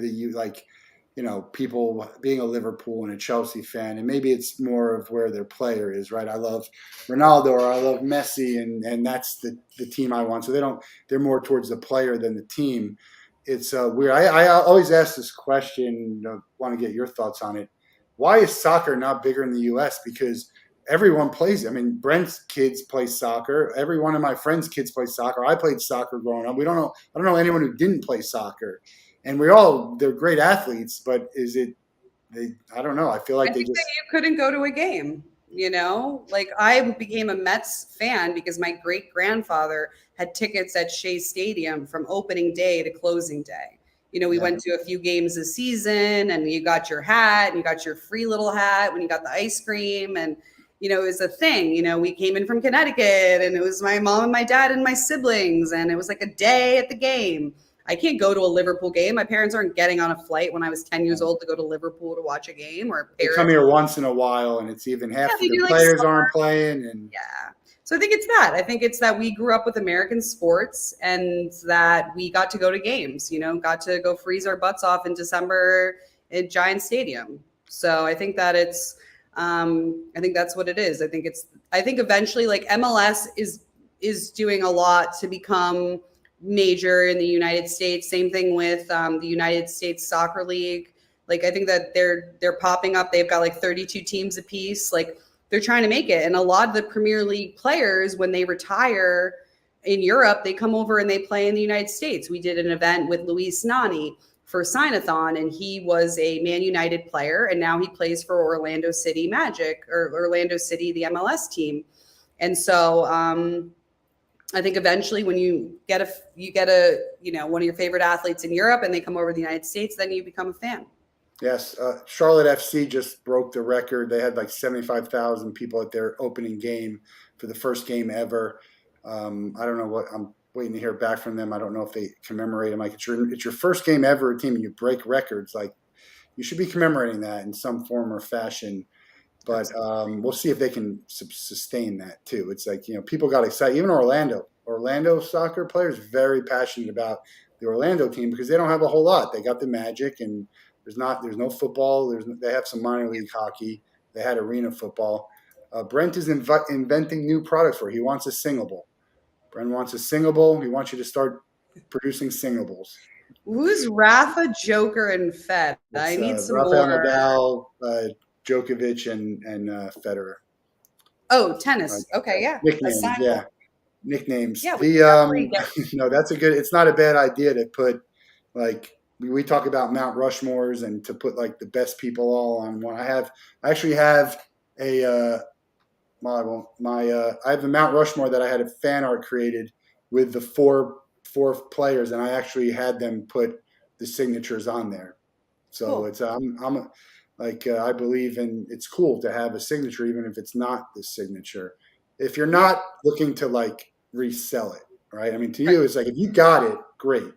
people being a Liverpool and a Chelsea fan, and maybe it's more of where their player is, right? I love Ronaldo or I love Messi, and that's the team I want. So they're more towards the player than the team. It's weird. I always ask this question. Want to get your thoughts on it. Why is soccer not bigger in the U.S.? Because everyone plays it. I mean, Brent's kids play soccer. Every one of my friends' kids play soccer. I played soccer growing up. I don't know anyone who didn't play soccer. And they're great athletes, but I don't know. I feel I like they think that just, you couldn't go to a game, Like I became a Mets fan because my great grandfather had tickets at Shea Stadium from opening day to closing day. We yeah. went to a few games a season and you got your hat and you got your free little hat when you got the ice cream. And, it was a thing. We came in from Connecticut and it was my mom and my dad and my siblings. And it was like a day at the game. I can't go to a Liverpool game. My parents aren't getting on a flight when I was 10 years old to go to Liverpool to watch a game or They Paris. come here once in a while, and it's even half Yeah, of they the do like players summer. aren't playing. And Yeah. So I think it's that. I think it's that we grew up with American sports and that we got to go to games, got to go freeze our butts off in December at Giant Stadium. So I think that I think that's what it is. I think eventually like MLS is doing a lot to become major in the United States. Same thing with the United States Soccer League. Like I think that they're popping up. They've got like 32 teams apiece. Like they're trying to make it. And a lot of the Premier League players, when they retire in Europe, they come over and they play in the United States. We did an event with Luis Nani for Signathon, and he was a Man United player, and now he plays for Orlando City Magic, or Orlando City, the MLS team. And so I think eventually when you get one of your favorite athletes in Europe and they come over to the United States, then you become a fan. Yes, Charlotte FC just broke the record. They had like 75,000 people at their opening game for the first game ever. I don't know what I'm waiting to hear back from them. I don't know if they commemorate them. Like it's your first game ever, a team, and you break records. Like you should be commemorating that in some form or fashion. But we'll see if they can sustain that too. It's like people got excited. Even Orlando soccer players very passionate about the Orlando team because they don't have a whole lot. They got the Magic, and there's no football. They have some minor league hockey. They had arena football. Brent is inventing new products for it. He wants a singable. Brent wants a singable. He wants you to start producing singables. Who's Rafa, Joker, and Fed? I need some Rafael more. Nadal, Djokovic, and Federer. Oh, tennis. Okay, yeah. Nicknames, yeah. Nicknames. Yeah, No, that's a good. It's not a bad idea to put like we talk about Mount Rushmores and to put like the best people all on one. I actually have a well, I won't. I have the Mount Rushmore that I had a fan art created with the four players, and I actually had them put the signatures on there. So cool. it's I believe in it's cool to have a signature even if it's not the signature. If you're not looking to like resell it, right? I mean, to you, it's like if you got it, great.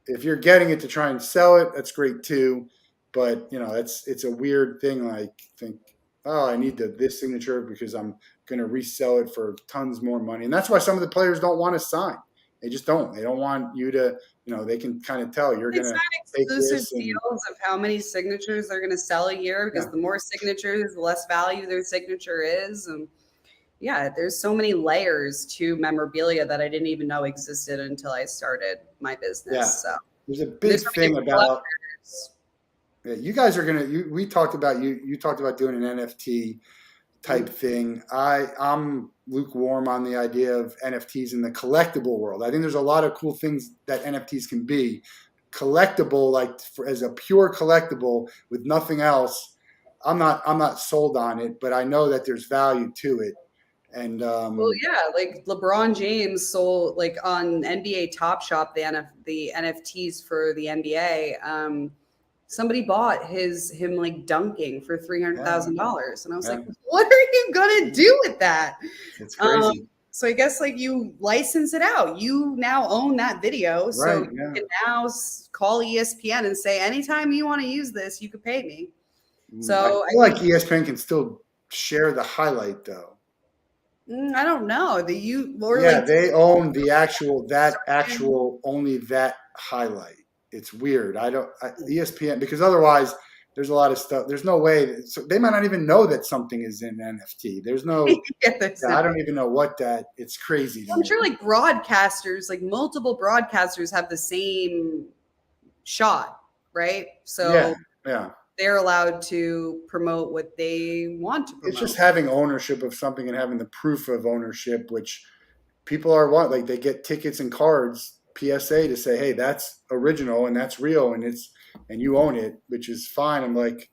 If you're getting it to try and sell it, that's great too. But it's a weird thing. Like think, oh, I need this signature because I'm going to resell it for tons more money, and that's why some of the players don't want to sign. They just don't. They don't want you to. They can kind of tell you're going to take exclusive this and, deals of how many signatures they're going to sell a year because the more signatures, the less value their signature is, and yeah, there's so many layers to memorabilia that I didn't even know existed until I started my business. Yeah. So there's a big thing about you guys are gonna. We talked about you talked about doing an NFT type thing. I'm lukewarm on the idea of NFTs in the collectible world. I think there's a lot of cool things that NFTs can be. Collectible, like as a pure collectible with nothing else, I'm not sold on it, but I know that there's value to it. And well, yeah, like LeBron James sold like on NBA Top Shop the NFTs for the NBA. Somebody bought him like dunking for $300,000, and I was like, "What are you gonna do with that?" It's crazy. So I guess like you license it out. You now own that video, so you can now call ESPN and say, "Anytime you want to use this, you could pay me." So I feel like ESPN can still share the highlight though. I don't know. They own the actual only that highlight. It's weird. ESPN because otherwise there's a lot of stuff. There's no way. So they might not even know that something is in NFT. There's no. I don't even know what that. It's crazy. I'm sure like broadcasters, like multiple broadcasters have the same shot, right? So yeah. They're allowed to promote what they want to promote. It's just having ownership of something and having the proof of ownership, which people are like they get tickets and cards, PSA to say, hey, that's original and that's real and you own it, which is fine. I'm like,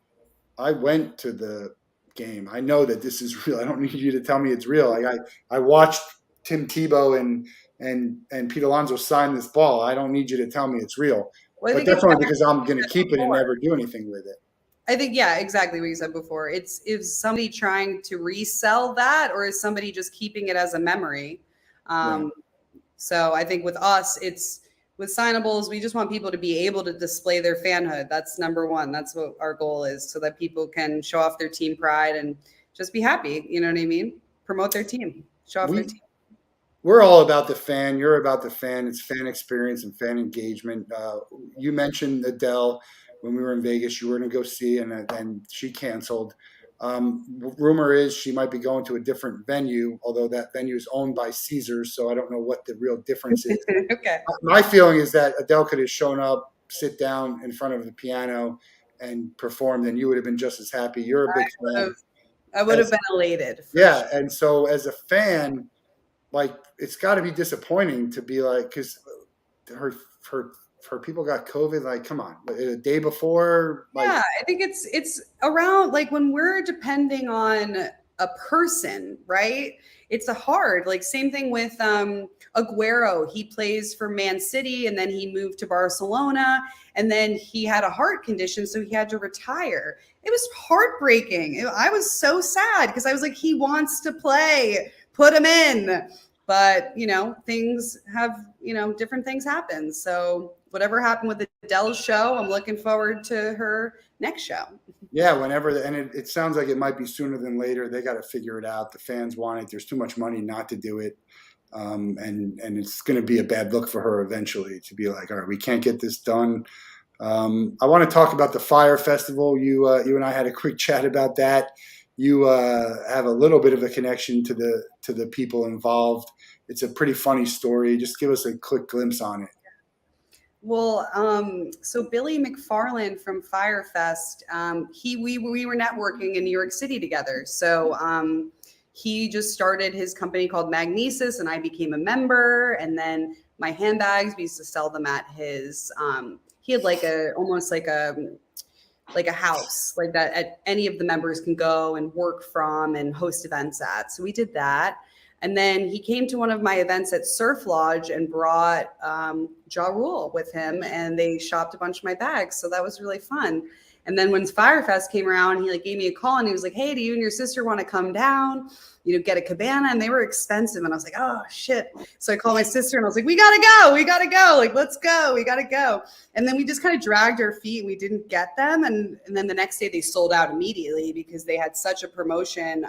I went to the game. I know that this is real. I don't need you to tell me it's real. Like I watched Tim Tebow and Pete Alonso sign this ball. I don't need you to tell me it's real. But that's only because I'm going to keep it and never do anything with it. I think, yeah, exactly what you said before. Is somebody trying to resell that, or is somebody just keeping it as a memory? So I think with us, it's with Signables, we just want people to be able to display their fanhood. That's number one. That's what our goal is, so that people can show off their team pride and just be happy. You know what I mean? Promote their team, show off their team. We're all about the fan. You're about the fan. It's fan experience and fan engagement. You mentioned Adele. When we were in Vegas, you were going to go see, and she canceled. Rumor is she might be going to a different venue, although that venue is owned by Caesars, so I don't know what the real difference is. Okay. My feeling is that Adele could have shown up, sit down in front of the piano, and performed, and you would have been just as happy. You're a big fan. I would have been elated. Yeah, sure. And so as a fan, like it's got to be disappointing to be like, because her for people got COVID. Like, come on, a day before, like, Yeah, I think it's around like when we're depending on a person, right? It's a hard like same thing with Aguero. He plays for Man City and then he moved to Barcelona and then he had a heart condition, so he had to retire. It was heartbreaking. I was so sad because I was like, he wants to play, put him in. But things have different things happen. So whatever happened with Adele's show, I'm looking forward to her next show. yeah, whenever, and it sounds like it might be sooner than later. They got to figure it out. The fans want it. There's too much money not to do it. And it's going to be a bad look for her eventually to be like, all right, we can't get this done. I want to talk about the Fire Festival. You and I had a quick chat about that. You have a little bit of a connection to the people involved. It's a pretty funny story. Just give us a quick glimpse on it. Well, so Billy McFarland from Firefest, we were networking in New York City together. So he just started his company called Magnesis, and I became a member. And then my handbags, we used to sell them at his. He had like almost like a house like that at any of the members can go and work from and host events at. So we did that. And then he came to one of my events at Surf Lodge and brought Ja Rule with him, and they shopped a bunch of my bags. So that was really fun. And then when Firefest came around, he like gave me a call and he was like, "Hey, do you and your sister want to come down? Get a cabana?" And they were expensive. And I was like, "Oh shit!" So I called my sister and I was like, "We gotta go! Like, let's go! We gotta go!" And then we just kind of dragged our feet. We didn't get them, and then the next day they sold out immediately because they had such a promotion.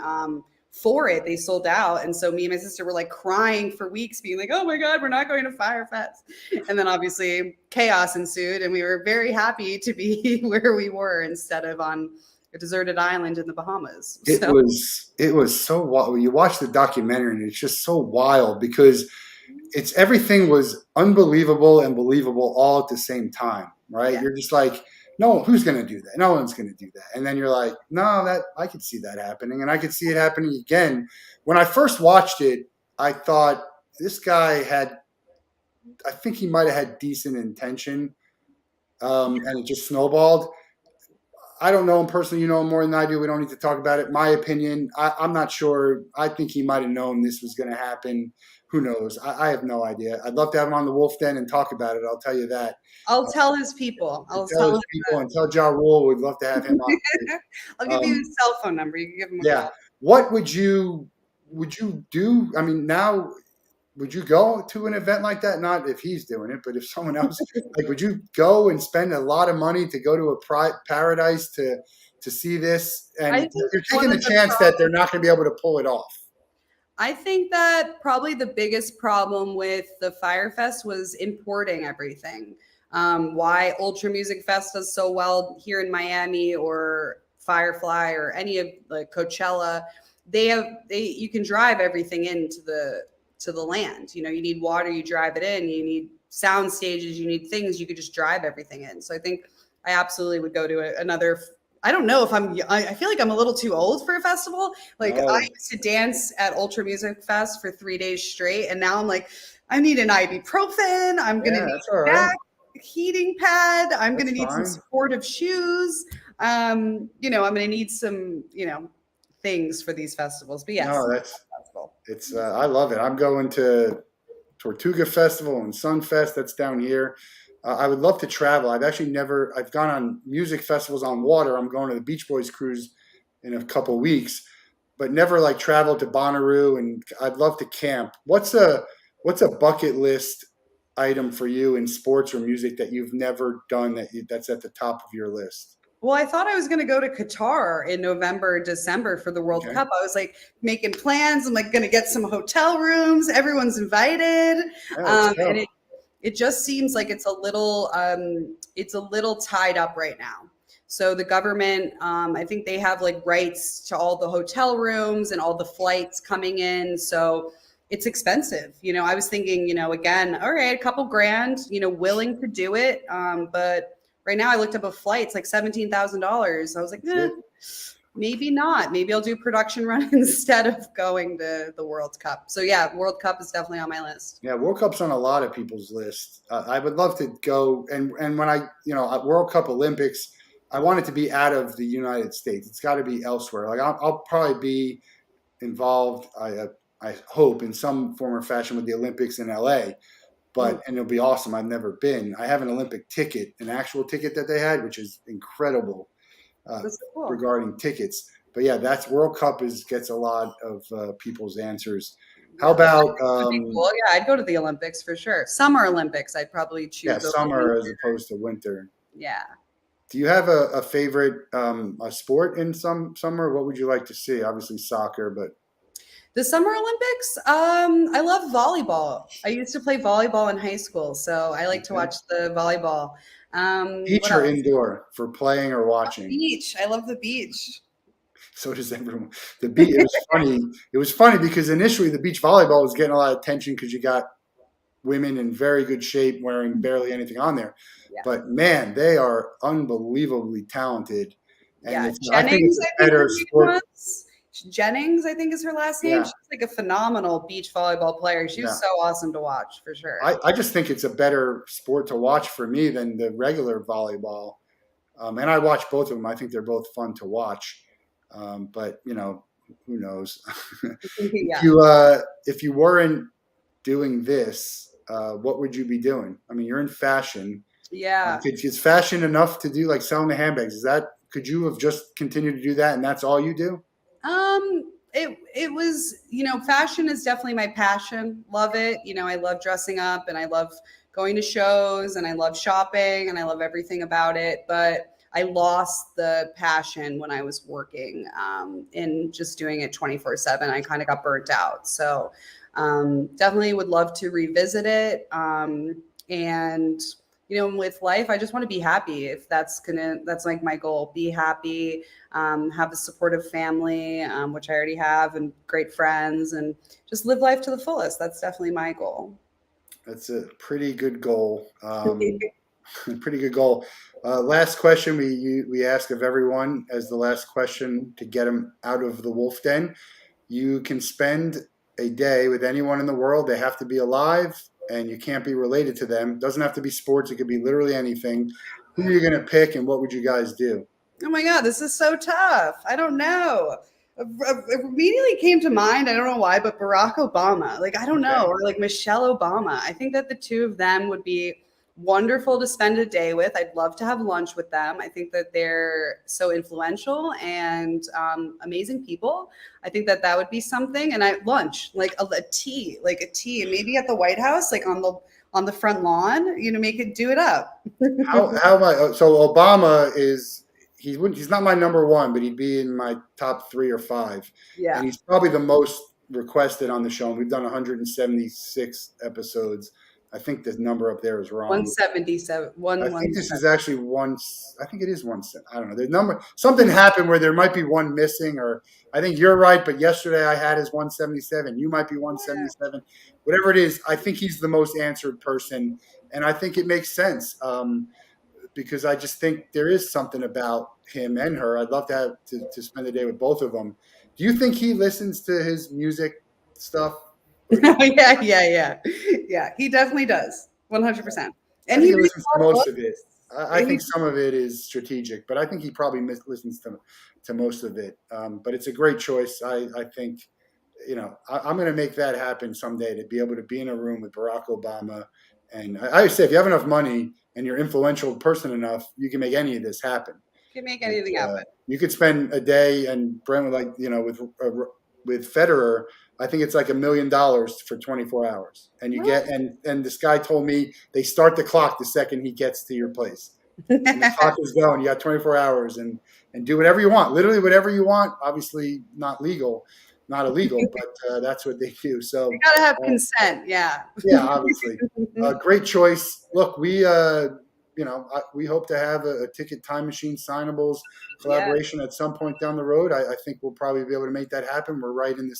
For it, they sold out. And so me and my sister were like crying for weeks, being like, "Oh my God, we're not going to Firefest." And then obviously chaos ensued, and we were very happy to be where we were instead of on a deserted island in the Bahamas. It was so wild. You watch the documentary and it's just so wild because everything was unbelievable and believable all at the same time, right? Yeah. You're just like, no, who's going to do that? No one's going to do that. And then you're like, no, that I could see that happening, and I could see it happening again. When I first watched it, I thought this guy I think he might have had decent intention, and it just snowballed. I don't know him personally. You know him more than I do. We don't need to talk about it. My opinion, I'm not sure. I think he might have known this was going to happen. Who knows? I have no idea. I'd love to have him on the Wolff Den and talk about it. I'll tell you that. I'll tell his people. And I'll tell tell his him. people and tell Ja Rule we'd love to have him on. I'll give you his cell phone number. You can give him a Yeah. call. What would you do? I mean, now would you go to an event like that? Not if he's doing it, but if someone else, like, would you go and spend a lot of money to go to a paradise to see this? I And think you're one taking of the the chance that they're not going to be able to pull it off. I think that probably the biggest problem with the Firefest was importing everything. Why Ultra Music Fest does so well here in Miami or Firefly or any of like Coachella, you can drive everything into the land. You need water, you drive it in. You need sound stages, you need things. You could just drive everything in. So I think I absolutely would go to another. I don't know if I feel like I'm a little too old for a festival. Like I used to dance at Ultra Music Fest for 3 days straight. And now I'm like, I need an ibuprofen. I'm going to need a back heating pad. I'm going to need some supportive shoes. I'm going to need some, things for these festivals. But yes. No, I love it. I'm going to Tortuga Festival and Sunfest. That's down here. I would love to travel. I've gone on music festivals on water. I'm going to the Beach Boys cruise in a couple weeks, but never like traveled to Bonnaroo, and I'd love to camp. What's a bucket list item for you in sports or music that you've never done that's at the top of your list? Well, I thought I was going to go to Qatar in November, December for the World Cup. I was like making plans. I'm like going to get some hotel rooms. Everyone's invited. And it just seems like it's a little tied up right now. So the government, I think they have like rights to all the hotel rooms and all the flights coming in. So it's expensive. I was thinking, again, all right, a couple grand, willing to do it. But right now I looked up a flight, it's like $17,000. I was like, Maybe not. Maybe I'll do production run instead of going to the World Cup. So yeah, World Cup is definitely on my list. Yeah, World Cup's on a lot of people's list. I would love to go, and when I, at World Cup Olympics, I want it to be out of the United States. It's got to be elsewhere. Like I'll probably be involved. I hope in some form or fashion with the Olympics in LA. Mm, And it'll be awesome. I've never been. I have an Olympic ticket, an actual ticket that they had, which is incredible uh, that's so cool. regarding tickets. But yeah, that's World Cup is gets a lot of people's answers. How Yeah, about Olympics would be cool. Yeah, I'd go to the Olympics for sure. Summer Olympics, I'd probably yeah, choose over summer as winter. opposed to winter? Yeah. Do you have a favorite a sport in some summer? What would you like to see? Obviously soccer, but The Summer Olympics, I love volleyball. I used to play volleyball in high school, so I like to okay. watch the volleyball. What Beach or else? indoor for playing or watching? Beach. I love the beach. So does everyone. The beach. It was funny. It was funny because initially the beach volleyball was getting a lot of attention because you got women in very good shape wearing barely anything on there. Yeah. But man, they are unbelievably talented, and Yeah. I think it's Jennings, a I think her better name sport. was. Jennings, I think is her last name. Yeah, She's like a phenomenal beach volleyball player. She yeah. was so awesome to watch for sure. I just think it's a better sport to watch for me than the regular volleyball. And I watch both of them. I think they're both fun to watch. But who knows? Yeah. If you weren't doing this, what would you be doing? I mean, you're in fashion. Yeah. Is fashion enough to do like selling the handbags? Is that could you have just continued to do that and that's all you do? It was, fashion is definitely my passion. Love it. I love dressing up and I love going to shows and I love shopping and I love everything about it. But I lost the passion when I was working in just doing it 24/7. I kind of got burnt out. So definitely would love to revisit it. And with life, I just want to be happy. If that's like my goal, be happy, have a supportive family, which I already have, and great friends, and just live life to the fullest. That's definitely my goal. That's a pretty good goal. Pretty good goal. Last question we ask of everyone as the last question to get them out of the wolf den. You can spend a day with anyone in the world. They have to be alive, and you can't be related to them. It doesn't have to be sports. It could be literally anything. Who are you going to pick, and what would you guys do? Oh my God, this is so tough. I don't know. It immediately came to mind, I don't know why, but Barack Obama. Like, I don't know, Okay. or like Michelle Obama. I think that the two of them would be wonderful to spend a day with. I'd love to have lunch with them. I think that they're so influential and amazing people. I think that that would be something. And lunch, like a tea, and maybe at the White House, like on the front lawn. Make it do it up. How am I? So Obama is he's not my number one, but he'd be in my top three or five, and Yeah. he's probably the most requested on the show. And we've done 176 episodes. I think the number up there is wrong. 177. I One think one this is seven. actually one. I think it is one. I don't know. The number something happened where there might be one missing, or I think you're right. But yesterday I had his 177. You might be Yeah. 177. Whatever it is, I think he's the most answered person, and I think it makes sense. Because I just think there is something about him and her. I'd love to have to spend the day with both of them. Do you think he listens to his music stuff? Or do you, Yeah, yeah, yeah. Yeah, he definitely does. 100%. I And think he he reads listens a to lot of most books. of it. I think He, some of it is strategic, but I think he probably listens to most of it. But it's a great choice. I think, I'm going to make that happen someday to be able to be in a room with Barack Obama. And I say, if you have enough money and you're influential person enough, you can make any of this happen. can make Like, anything happen. you could spend a day, and Brent would like, with Federer, I think it's like $1 million for 24 hours, and you get What? and this guy told me they start the clock the second he gets to your place, and the clock is going. You got 24 hours, and do whatever you want, literally whatever you want. Obviously, not illegal, but that's what they do. You So, gotta have uh, consent. Yeah. yeah, obviously. Great choice. Look, we hope to have a ticket time machine signables Yeah. collaboration at some point down the road. I think we'll probably be able to make that happen. We're right in the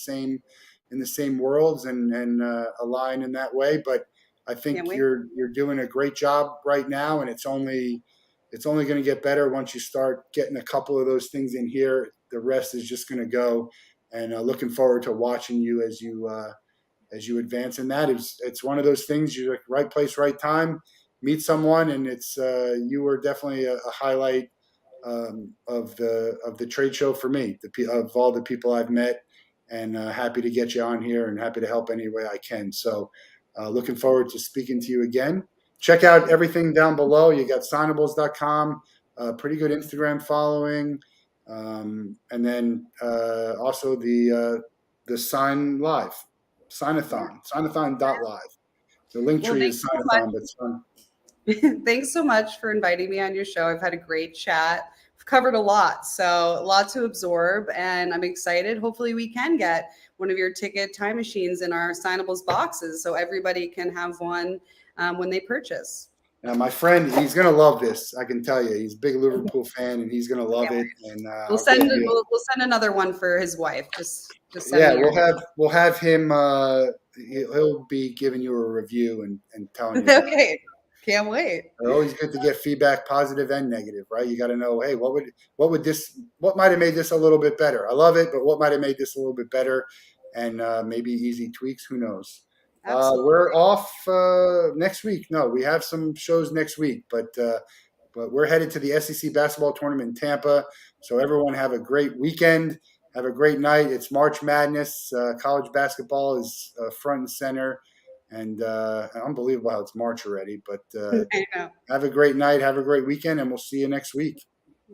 same worlds and align in that way. But I think Can't wait. you're doing a great job right now, and it's only it's only going to get better once you start getting a couple of those things in here. The rest is just going to go. And looking forward to watching you as you advance in that. It's one of those things. You're like right place, right time. Meet someone, and it's you were definitely a highlight of the trade show for me. Of all the people I've met, and happy to get you on here, and happy to help any way I can. So, looking forward to speaking to you again. Check out everything down below. You got signables.com, pretty good Instagram following, and then also the Sign Live, Signathon.live. The link Well, tree thanks is so much. Signathon, but Sign. Thanks so much for inviting me on your show. I've had a great chat. We've covered a lot, so a lot to absorb, and I'm excited. Hopefully, we can get one of your ticket time machines in our signables boxes so everybody can have one when they purchase. Now, my friend, he's gonna love this. I can tell you, he's a big Liverpool fan, and he's gonna love it. And We'll I'll send get you. we'll send another one for his wife. Just send Yeah, me your. we'll have him. He'll be giving you a review and telling you about it. Okay, can't wait. It's always good to get feedback, positive and negative, right? You got to know, hey, what might have made this a little bit better? I love it, but what might have made this a little bit better? And maybe easy tweaks. Who knows? Absolutely. We're off next week. No, we have some shows next week, but we're headed to the SEC basketball tournament in Tampa. So everyone have a great weekend. Have a great night. It's March Madness. College basketball is front and center, and unbelievable how it's March already. But I know. have a great night. Have a great weekend, and we'll see you next week.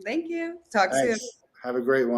Thank you. Talk soon. Thanks. Have a great one.